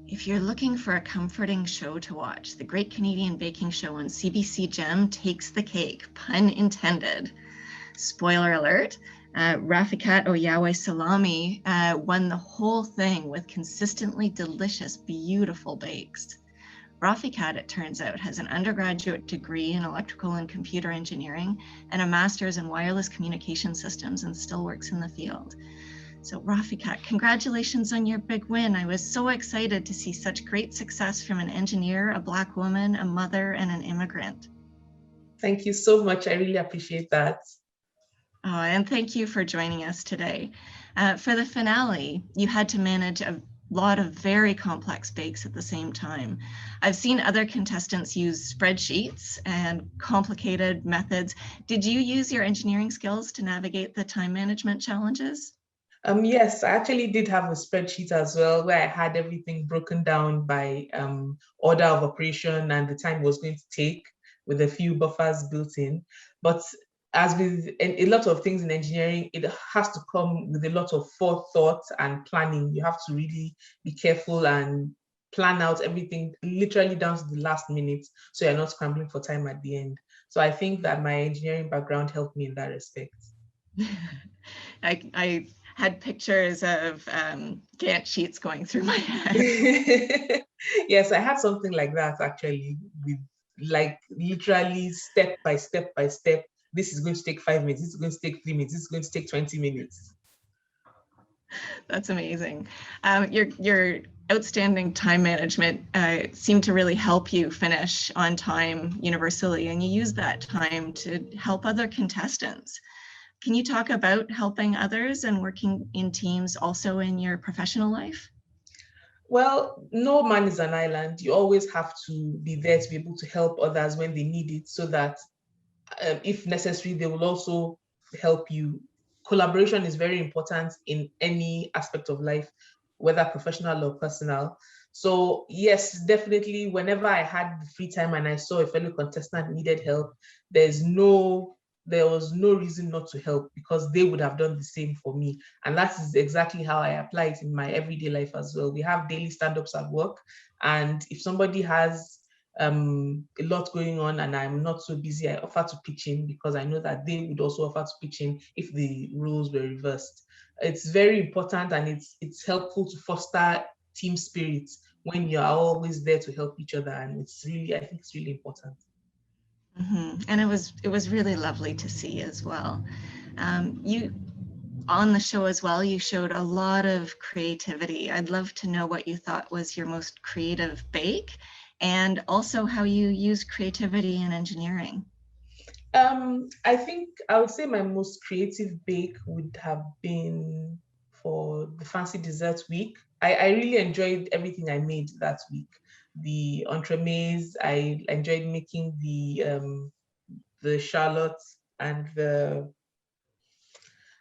If you're looking for a comforting show to watch, the Great Canadian Baking Show on CBC Gem takes the cake, pun intended. Spoiler alert, Rafikat Oyawe Salami won the whole thing with consistently delicious, beautiful bakes. Rafikat, it turns out, has an undergraduate degree in electrical and computer engineering and a master's in wireless communication systems and still works in the field. So Rafikat, congratulations on your big win. I was so excited to see such great success from an engineer, a Black woman, a mother, and an immigrant. Thank you so much. I really appreciate that. Oh, and thank you for joining us today. For the finale, you had to manage a lot of very complex bakes at the same time. I've seen other contestants use spreadsheets and complicated methods. Did you use your engineering skills to navigate the time management challenges? Yes, I actually did have a spreadsheet as well where I had everything broken down by order of operation and the time it was going to take with a few buffers built in. But as with a lot of things in engineering, it has to come with a lot of forethought and planning. You have to really be careful and plan out everything literally down to the last minute so you're not scrambling for time at the end. So I think that my engineering background helped me in that respect. I had pictures of Gantt sheets going through my head. Yes, I had something like that actually, with like literally step by step by step. This is going to take 5 minutes. This is going to take 3 minutes. This is going to take 20 minutes. That's amazing. Your outstanding time management seemed to really help you finish on time universally, and you use that time to help other contestants. Can you talk about helping others and working in teams also in your professional life? Well, no man is an island. You always have to be there to be able to help others when they need it so that if necessary, they will also help you. Collaboration is very important in any aspect of life, whether professional or personal. So yes, definitely, whenever I had the free time and I saw a fellow contestant needed help, there was no reason not to help because they would have done the same for me. And that is exactly how I apply it in my everyday life as well. We have daily stand-ups at work. And if somebody has a lot going on and I'm not so busy, I offer to pitch in because I know that they would also offer to pitch in if the roles were reversed. It's very important and it's helpful to foster team spirit when you're always there to help each other. And I think it's really important. Mm-hmm. And it was really lovely to see as well. You on the show as well, you showed a lot of creativity. I'd love to know what you thought was your most creative bake and also how you use creativity in engineering. I think I would say my most creative bake would have been for the fancy dessert week. I really enjoyed everything I made that week. The entremets, I enjoyed making the shallots and the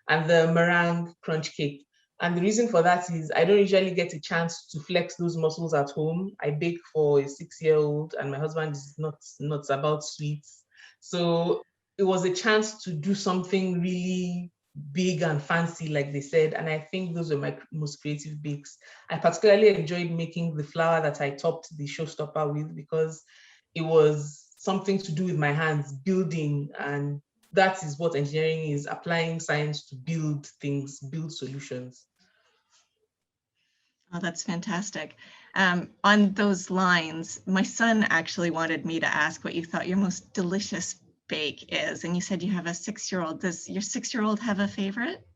meringue crunch cake. And the reason for that is I don't usually get a chance to flex those muscles at home. I bake for a 6-year-old, and my husband is not about sweets. So it was a chance to do something really big and fancy, like they said. And I think those were my most creative bakes. I particularly enjoyed making the flour that I topped the showstopper with because it was something to do with my hands, building, and that is what engineering is, applying science to build things, build solutions. Oh, that's fantastic. On those lines, my son actually wanted me to ask what you thought your most delicious bake is. And you said you have a 6-year-old. Does your 6-year-old have a favorite?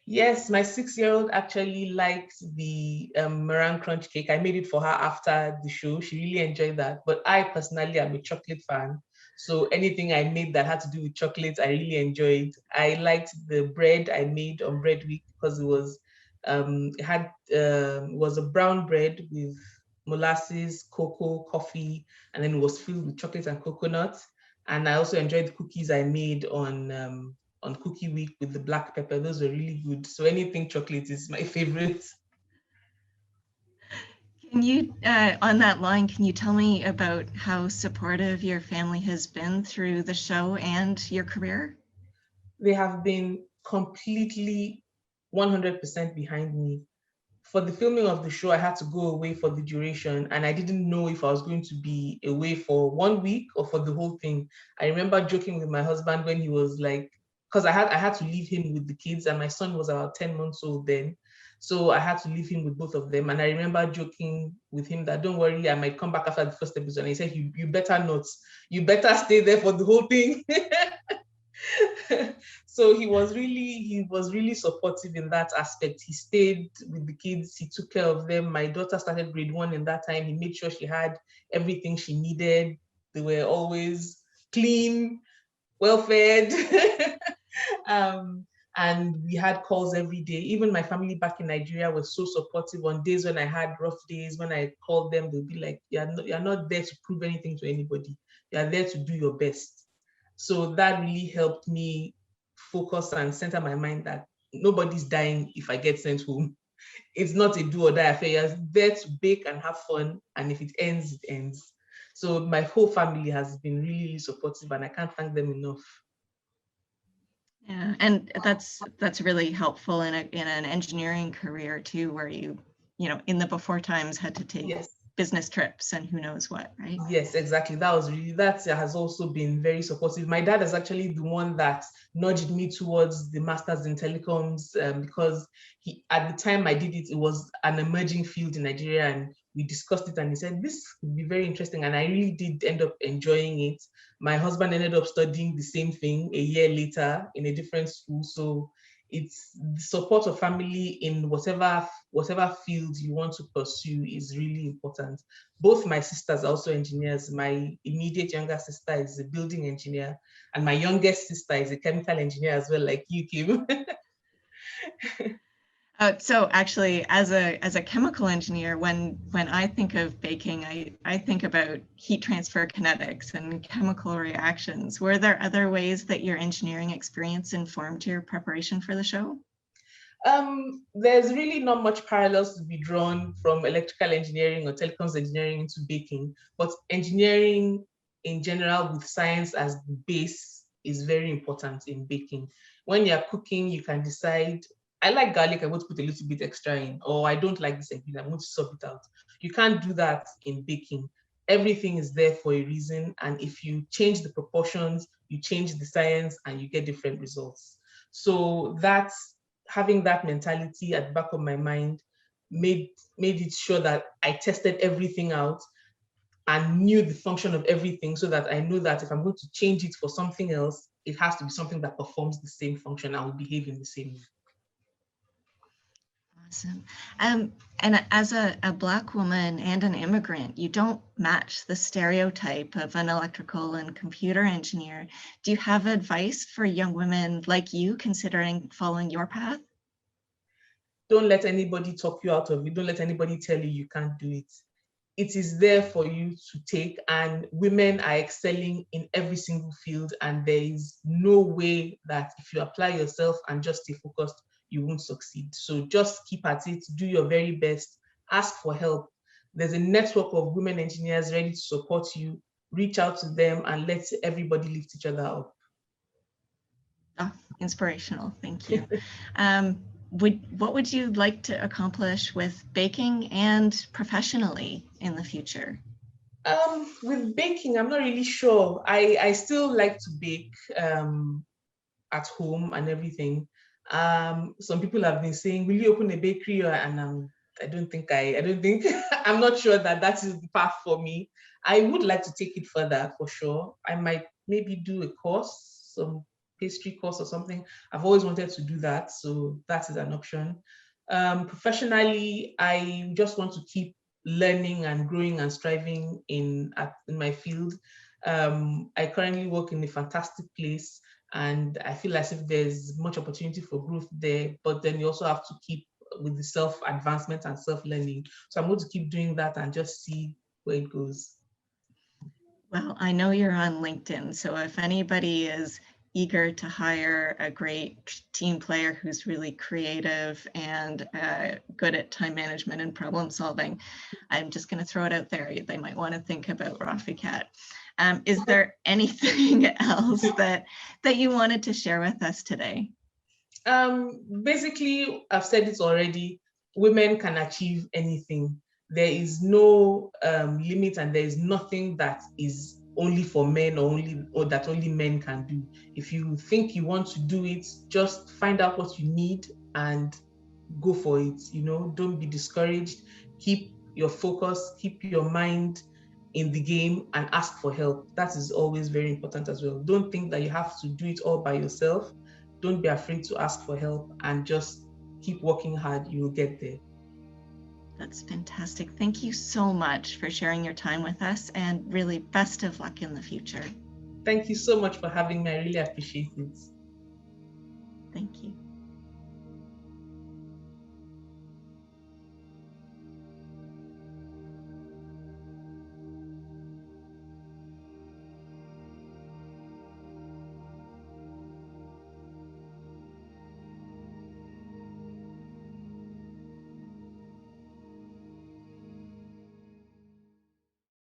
Yes, my 6-year-old actually liked the meringue crunch cake. I made it for her after the show. She really enjoyed that. But I personally am a chocolate fan. So anything I made that had to do with chocolate, I really enjoyed. I liked the bread I made on Bread Week because it was a brown bread with molasses, cocoa, coffee, and then it was filled with chocolate and coconut. And I also enjoyed the cookies I made on Cookie Week with the black pepper. Those were really good. So anything chocolate is my favorite. Can you, on that line, can you tell me about how supportive your family has been through the show and your career? They have been completely 100% behind me for the filming of the show, I had to go away for the duration, and I didn't know if I was going to be away for 1 week or for the whole thing. I remember joking with my husband when he was like, because I had to leave him with the kids, and my son was about 10 months old then. So I had to leave him with both of them. And I remember joking with him that, don't worry, I might come back after the first episode. And he said, you better not. You better stay there for the whole thing. So he was really supportive in that aspect. He stayed with the kids, he took care of them. My daughter started grade 1 in that time. He made sure she had everything she needed. They were always clean, well fed. And we had calls every day. Even my family back in Nigeria was so supportive. On days when I had rough days, when I called them, they'll be like, you're not there to prove anything to anybody. You're there to do your best. So that really helped me focus and center my mind that nobody's dying if I get sent home. It's not a do or die affair. You're there to bake and have fun. And if it ends, it ends. So my whole family has been really supportive, and I can't thank them enough. Yeah, and that's really helpful in an engineering career too, where you know, in the before times had to take business trips and who knows what, right? Yes, exactly. That has also been very supportive. My dad is actually the one that nudged me towards the masters in telecoms, because at the time I did it, it was an emerging field in Nigeria, and we discussed it, and he said this would be very interesting, and I really did end up enjoying it. My husband ended up studying the same thing a year later in a different school. So it's the support of family in whatever field you want to pursue is really important. Both my sisters are also engineers. My immediate younger sister is a building engineer, and my youngest sister is a chemical engineer as well, like you, Kim. So actually, as a chemical engineer, when I think of baking, I think about heat transfer kinetics and chemical reactions. Were there other ways that your engineering experience informed your preparation for the show? There's really not much parallels to be drawn from electrical engineering or telecoms engineering into baking, but engineering in general with science as the base is very important in baking. When you're cooking, you can decide, I like garlic, I'm going to put a little bit extra in, or I don't like this ingredient, I'm going to sub it out. You can't do that in baking. Everything is there for a reason, and if you change the proportions, you change the science, and you get different results. So having that mentality at the back of my mind made it sure that I tested everything out and knew the function of everything, so that I know that if I'm going to change it for something else, it has to be something that performs the same function and will behave in the same way. Awesome. And as a Black woman and an immigrant, you don't match the stereotype of an electrical and computer engineer. Do you have advice for young women like you considering following your path? Don't let anybody talk you out of it. Don't let anybody tell you you can't do it. It is there for you to take, and women are excelling in every single field, and there is no way that if you apply yourself and just stay focused, you won't succeed. So just keep at it, do your very best, ask for help. There's a network of women engineers ready to support you. Reach out to them and let everybody lift each other up. Oh, inspirational, thank you. What would you like to accomplish with baking and professionally in the future? With baking, I'm not really sure. I still like to bake at home and everything. Some people have been saying, will you open a bakery? And I don't think I'm not sure that is the path for me. I would like to take it further for sure. I might maybe do a course, some pastry course or something. I've always wanted to do that, so that is an option. Professionally, I just want to keep learning and growing and striving in my field. I currently work in a fantastic place, and I feel as if there's much opportunity for growth there, but then you also have to keep with the self-advancement and self-learning. So I'm going to keep doing that and just see where it goes. Well, I know you're on LinkedIn, so if anybody is eager to hire a great team player who's really creative and good at time management and problem solving, I'm just going to throw it out there. They might want to think about Rafikat. Is there anything else that you wanted to share with us today? Basically, I've said it already. women can achieve anything. There is no limit, and there is nothing that is only for men or that only men can do. If you think you want to do it, just find out what you need and go for it. Don't be discouraged. Keep your focus, keep your mind in the game, and ask for help. That is always very important as well. Don't think that you have to do it all by yourself. Don't be afraid to ask for help, and just keep working hard. You will get there. That's fantastic. Thank you so much for sharing your time with us, and really best of luck in the future. Thank you so much for having me. I really appreciate it. Thank you.